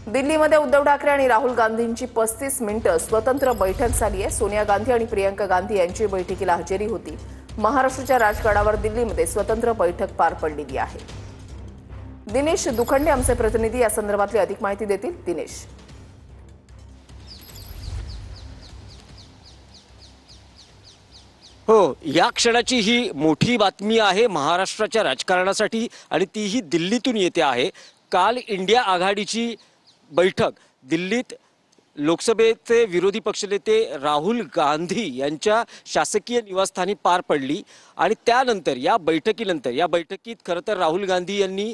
दिल्लीमध्ये उद्धव ठाकरे आणि राहुल गांधींची 35 मिनिटं स्वतंत्र बैठक झाली आहे। सोनिया गांधी आणि प्रियंका गांधी यांची बैठकीला हजेरी होती। महाराष्ट्राच्या राजकारणावर दिल्लीमध्ये स्वतंत्र बैठक पार पडलेली आहे। दिनेश दुखंडे आमचे प्रतिनिधी या संदर्भातली अधिक माहिती देतील। दिनेश, हो, या क्षणाची ही मोठी बातमी आहे महाराष्ट्राच्या राजकारणासाठी आणि तीही दिल्लीतून येते आहे। काल इंडिया आघाडीची बैठक दिल्लीत लोकसभेचे विरोधी पक्षनेते राहुल गांधी यांच्या शासकीय निवासस्थानी पार पडली आणि त्यानंतर या बैठकीत खरं तर राहुल गांधी यांनी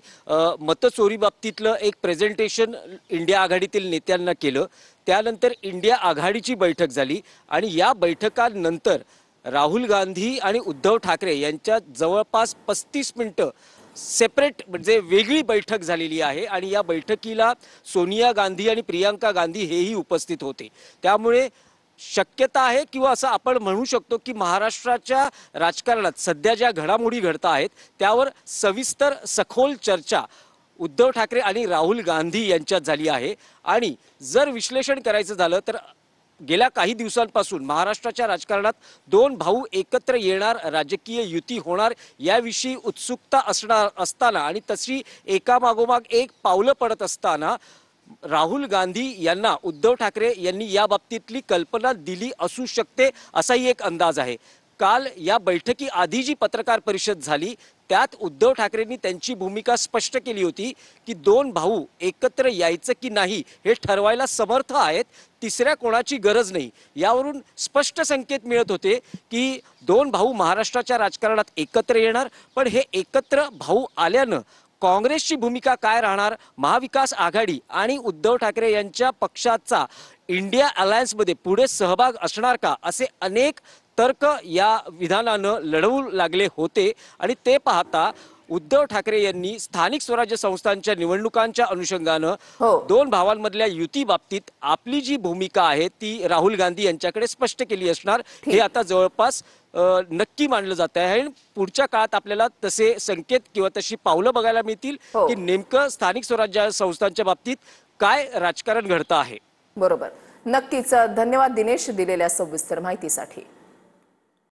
मतचोरी बाबतीतलं एक प्रेझेंटेशन इंडिया आघाडीतील नेत्यांना केलं। त्यानंतर इंडिया आघाडीची बैठक झाली आणि या बैठकानंतर राहुल गांधी आणि उद्धव ठाकरे यांच्यात जवळपास 35 मिनिटं सेपरेट म्हणजे वेगळी बैठक झालेली आहे आणि या बैठकीला सोनिया गांधी आणि प्रियंका गांधी हेही उपस्थित होते। त्यामुळे शक्यता आहे किंवा असं आपण म्हणू शकतो की महाराष्ट्राच्या राजकारणात सध्या ज्या घडामोडी घडत आहेत त्यावर सविस्तर सखोल चर्चा उद्धव ठाकरे आणि राहुल गांधी यांच्यात झाली आहे। आणि जर विश्लेषण करायचं झालं तर गेल्या काही दिवसांपासून महाराष्ट्राच्या राजकारणात दोन भाऊ एकत्र येणार, राजकीय युती होणार याविषयी उत्सुकता असताना आणि तशी एकामागोमाग एक पावलं पडत असताना राहुल गांधी यांना उद्धव ठाकरे यांनी या बाबतीतली कल्पना दिली असू शकते असाही एक अंदाज आहे। काल या बैठकी आधी जी पत्रकार परिषद झाली त्यात उद्धव ठाकरेंनी त्यांची भूमिका स्पष्ट केली होती की दोन भाऊ एकत्र यायचं की नाही हे ठरवायला समर्थ आहेत, तिसऱ्या कोणाची गरज नाही। यावरून स्पष्ट संकेत मिळत होते की दोन भाऊ महाराष्ट्राच्या राजकारणात एकत्र येणार, पण हे एकत्र भाऊ आल्यानं काँग्रेसची भूमिका काय राहणार, महाविकास आघाडी आणि उद्धव ठाकरे यांच्या पक्षाचा इंडिया अलायन्समध्ये पुढे सहभाग असणार का, असे अनेक तर्क या विधानानं लढवू लागले होते। आणि ते पाहता उद्धव ठाकरे यांनी स्थानिक स्वराज्य संस्थांच्या निवडणुकांच्या अनुषंगानं दोन भावांमधल्या युती बाबतीत आपली जी भूमिका आहे ती राहुल गांधी यांच्याकडे स्पष्ट केली असणार हे आता जवळपास नक्की मानलं जात आहे। पुढच्या काळात आपल्याला तसे संकेत किंवा तशी पावलं बघायला मिळतील की नेमकं स्थानिक स्वराज्य संस्थांच्या बाबतीत काय राजकारण घडतं आहे। बरोबर, नक्कीच। धन्यवाद दिनेश दिलेल्या सविस्तर माहितीसाठी।